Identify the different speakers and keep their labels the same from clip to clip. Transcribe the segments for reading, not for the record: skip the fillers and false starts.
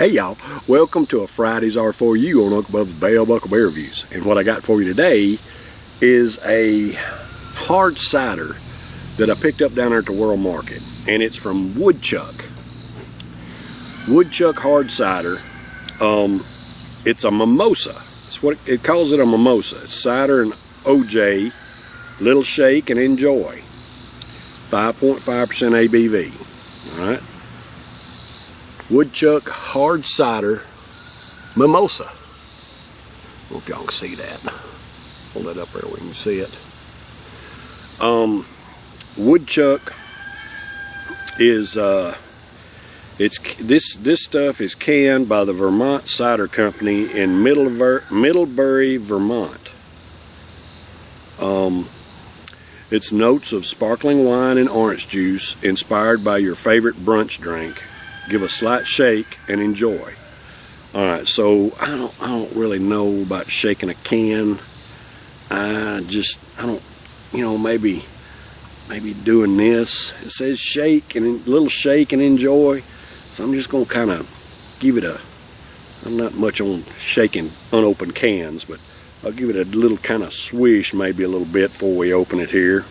Speaker 1: Hey y'all, welcome to a Fridays Are For You on Uncle Bubba's Bell Buckle Bear Reviews. And what I got for you today is a hard cider that I picked up down there at the World Market. And it's from Woodchuck. Woodchuck hard cider. It's a mimosa. It's what it calls it, a mimosa. It's cider and OJ, little shake and enjoy. 5.5% ABV. Alright. Woodchuck hard cider mimosa. I don't know if y'all can see that. Hold that up there where you can see it. Woodchuck is this stuff is canned by the Vermont Cider Company in Middlebury, Vermont. It's notes of sparkling wine and orange juice inspired by your favorite brunch drink. Give a slight shake and enjoy. Alright, so I don't really know about shaking a can. I don't, you know, maybe doing this. It says shake and little shake and enjoy. So I'm just gonna kind of give it I'm not much on shaking unopened cans, but I'll give it a little kind of swish, maybe a little bit before we open it here.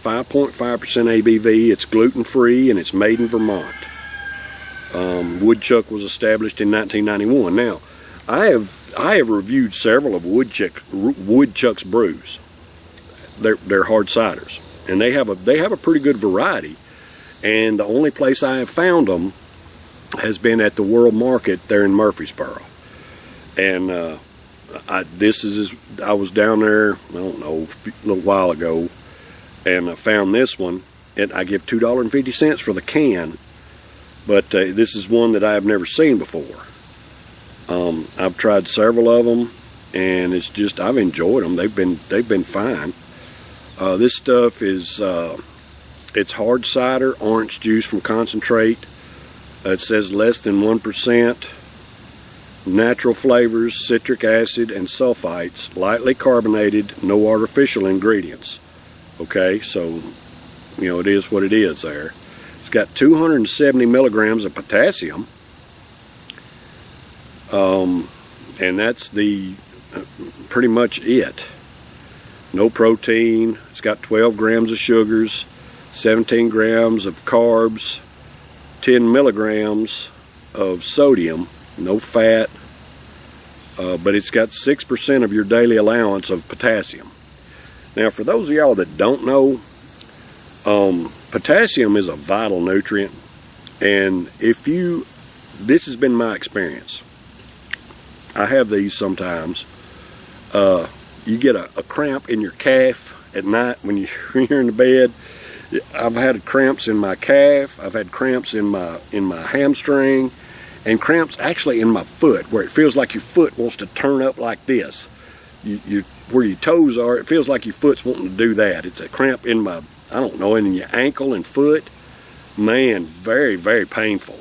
Speaker 1: 5.5% ABV, it's gluten-free, and it's made in Vermont. Woodchuck was established in 1991. Now, I have reviewed several of Woodchuck's brews. They're hard ciders, and they have a pretty good variety. And the only place I have found them has been at the World Market there in Murfreesboro. And I was down there, I don't know, a little while ago, and I found this one, and I give $2.50 for the can, but this is one that I have never seen before. I've tried several of them, and it's just, I've enjoyed them. They've been fine. This stuff is it's hard cider, orange juice from concentrate. It says less than 1%. Natural flavors, citric acid, and sulfites, lightly carbonated, no artificial ingredients. Okay, so, you know, it is what it is there. It's got 270 milligrams of potassium. And that's pretty much it. No protein. It's got 12 grams of sugars, 17 grams of carbs, 10 milligrams of sodium, no fat, but it's got 6% of your daily allowance of potassium. Now, for those of y'all that don't know, potassium is a vital nutrient, and this has been my experience. I have these sometimes. You get a cramp in your calf at night when you're in the bed. I've had cramps in my calf. I've had cramps in my hamstring, and cramps actually in my foot, where it feels like your foot wants to turn up like this. Where your toes are, it feels like your foot's wanting to do that. It's a cramp in my, I don't know, in your ankle and foot. Man, very, very painful.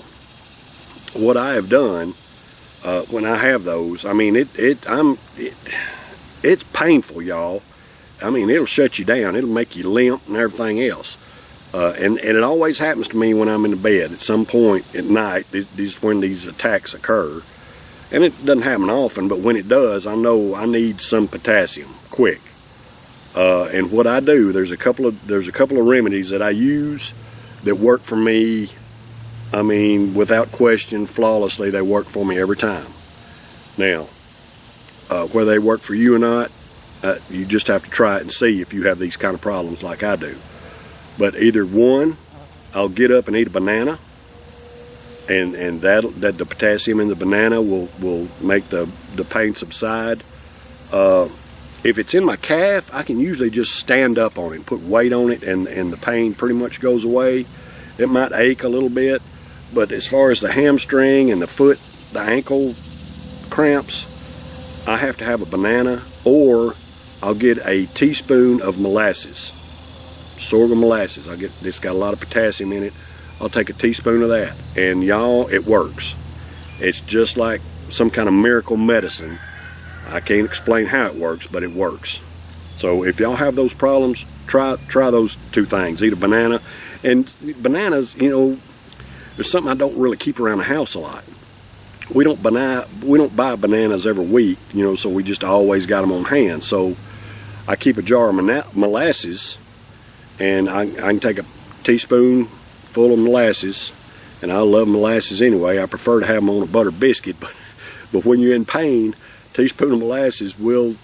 Speaker 1: What I have done when I have those, I mean, it's painful, y'all. I mean, it'll shut you down. It'll make you limp and everything else. And it always happens to me when I'm in the bed. At some point at night, when these attacks occur. And it doesn't happen often, but when it does, I know I need some potassium quick. And what I do, there's a couple of remedies that I use that work for me. I mean, without question, flawlessly, they work for me every time. Now, whether they work for you or not, you just have to try it and see if you have these kind of problems like I do. But either one, I'll get up and eat a banana, and that the potassium in the banana will make the pain subside. If it's in my calf, I can usually just stand up on it and put weight on it, and the pain pretty much goes away. It might ache a little bit, but as far as the hamstring and the foot, the ankle cramps, I have to have a banana, or I'll get a teaspoon of molasses, sorghum molasses. It's got a lot of potassium in it. I'll take a teaspoon of that, and y'all, it works. It's just like some kind of miracle medicine. I can't explain how it works, but it works. So if y'all have those problems, try those two things. Eat a banana, and bananas, you know, There's something I don't really keep around the house a lot. We don't buy bananas every week, you know, so we just always got them on hand. So I keep a jar of molasses, and I can take a teaspoon full of molasses, and I love molasses anyway. I prefer to have them on a butter biscuit, but when you're in pain, a teaspoon of molasses will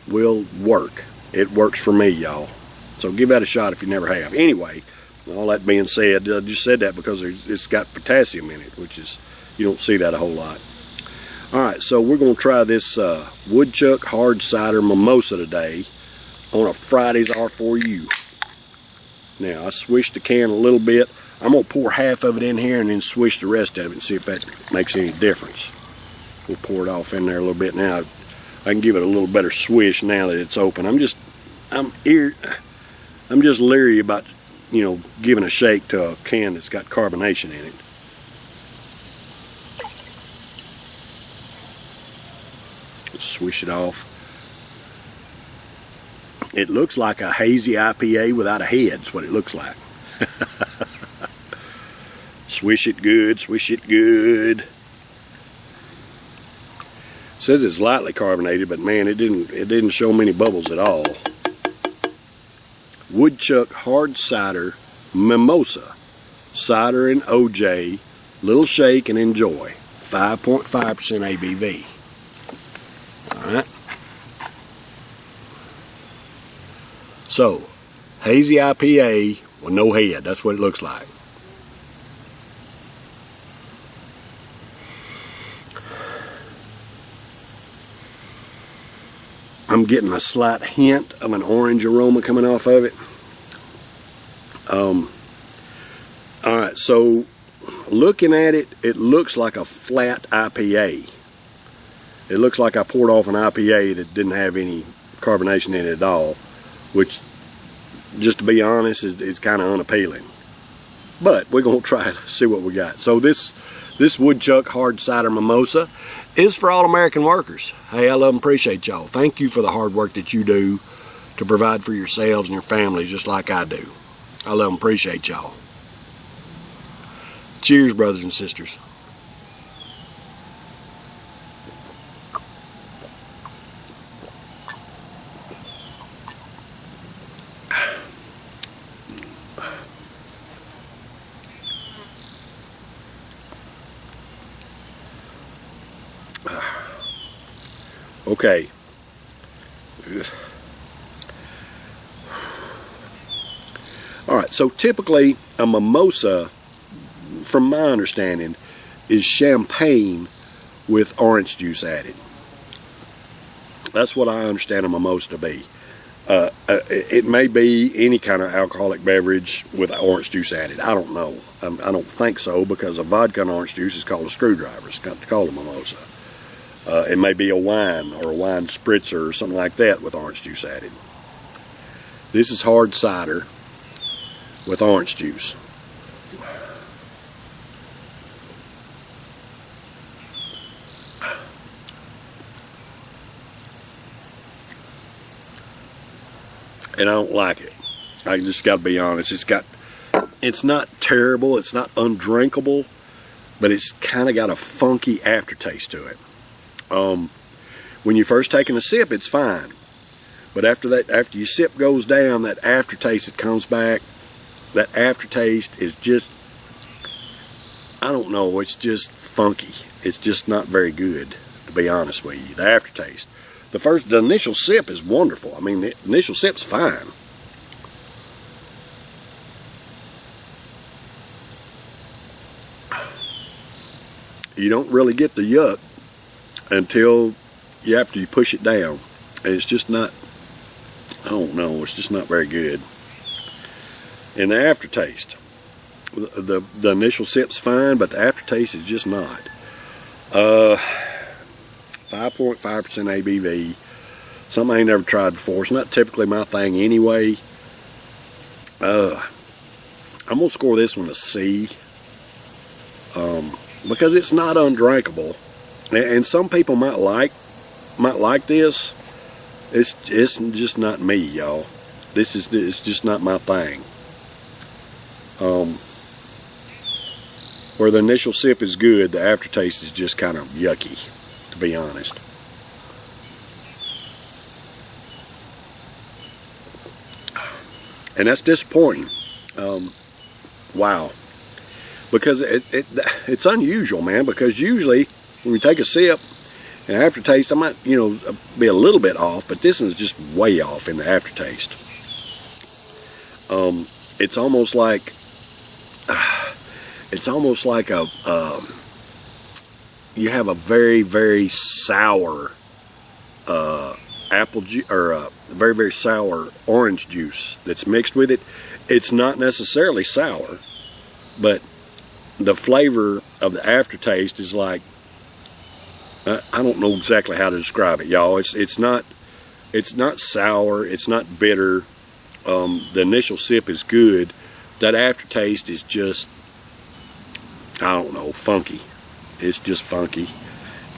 Speaker 1: work. It works for me, y'all. So give that a shot if you never have. Anyway, all that being said, I just said that because it's got potassium in it, which is, you don't see that a whole lot. All right, so we're going to try this Woodchuck Hard Cider Mimosa today on a Fridays Are For You. Now, I swished the can a little bit. I'm going to pour half of it in here and then swish the rest of it and see if that makes any difference. We'll pour it off in there a little bit now. I can give it a little better swish now that it's open. I'm just leery about, you know, giving a shake to a can that's got carbonation in it. Swish it off. It looks like a hazy IPA without a head. That's what it looks like. Swish it good, swish it good. It says it's lightly carbonated, but man, it didn't show many bubbles at all. Woodchuck Hard Cider Mimosa. Cider and OJ. Little shake and enjoy. 5.5% ABV. Alright. So, hazy IPA with no head. That's what it looks like. I'm getting a slight hint of an orange aroma coming off of it. Alright, so looking at it, it looks like a flat IPA. It looks like I poured off an IPA that didn't have any carbonation in it at all, which, just to be honest, is kind of unappealing. But we're going to try to see what we got. So this Woodchuck Hard Cider Mimosa is for all American workers. Hey, I love and appreciate y'all. Thank you for the hard work that you do to provide for yourselves and your families just like I do. I love and appreciate y'all. Cheers, brothers and sisters. Okay. Alright, so typically a mimosa, from my understanding, is champagne with orange juice added. That's what I understand a mimosa to be. It may be any kind of alcoholic beverage with orange juice added. I don't know. I don't think so, because a vodka and orange juice is called a screwdriver. It's got to call a mimosa. It may be a wine or a wine spritzer or something like that with orange juice added. This is hard cider with orange juice. And I don't like it. I just got to be honest. It's not terrible. It's not undrinkable, but it's kind of got a funky aftertaste to it. When you're first taking a sip, it's fine. But after your sip goes down, that aftertaste that comes back, that aftertaste is just, I don't know, it's just funky. It's just not very good, to be honest with you. The aftertaste. The initial sip is wonderful. I mean, the initial sip's fine. You don't really get the yuck until after you push it down. And it's just not, I don't know, it's just not very good. And the aftertaste, the initial sip's fine, but the aftertaste is just not. 5.5% ABV, something I ain't never tried before. It's not typically my thing anyway. I'm gonna score this one a C, because it's not undrinkable, and some people might like this. It's just not me, y'all. It's just not my thing. where the initial sip is good, the aftertaste is just kind of yucky, to be honest. And that's disappointing. Wow. Because it's unusual, man, because usually when we take a sip, and aftertaste, I might, be a little bit off, but this is just way off in the aftertaste. It's almost like you have a very, very sour apple juice, or a very, very sour orange juice that's mixed with it. It's not necessarily sour, but the flavor of the aftertaste is like, I don't know exactly how to describe it, y'all. It's not sour. It's not bitter. The initial sip is good. That aftertaste is just, I don't know, funky. It's just funky,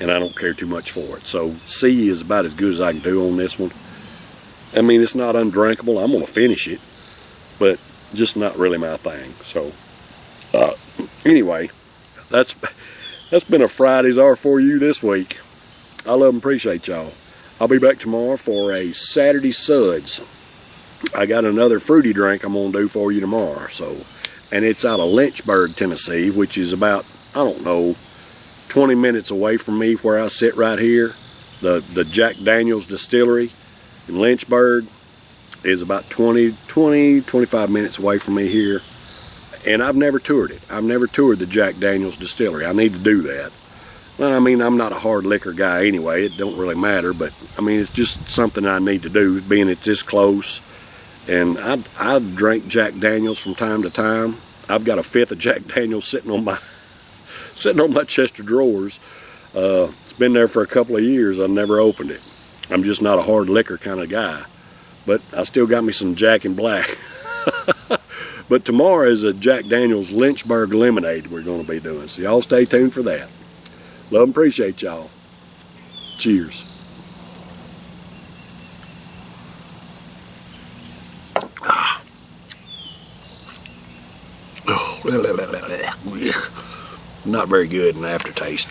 Speaker 1: and I don't care too much for it. So C is about as good as I can do on this one. I mean, it's not undrinkable. I'm gonna finish it, but just not really my thing. So anyway, that's been a Fridays Are For You this week. I love and appreciate y'all. I'll be back tomorrow for a Saturday Suds. I got another fruity drink I'm going to do for you tomorrow. And it's out of Lynchburg, Tennessee, which is about, I don't know, 20 minutes away from me where I sit right here. The Jack Daniels Distillery in Lynchburg is about 25 minutes away from me here. And I've never toured it. I've never toured the Jack Daniels Distillery. I need to do that. Well, I mean, I'm not a hard liquor guy anyway. It don't really matter. But, I mean, it's just something I need to do, being it's this close. And I drink Jack Daniels from time to time. I've got a fifth of Jack Daniels sitting on my chest of drawers. It's been there for a couple of years. I've never opened it. I'm just not a hard liquor kind of guy. But I still got me some Jack and Black. But tomorrow is a Jack Daniels Lynchburg Lemonade we're going to be doing. So y'all stay tuned for that. Love and appreciate y'all. Cheers. Not very good in aftertaste.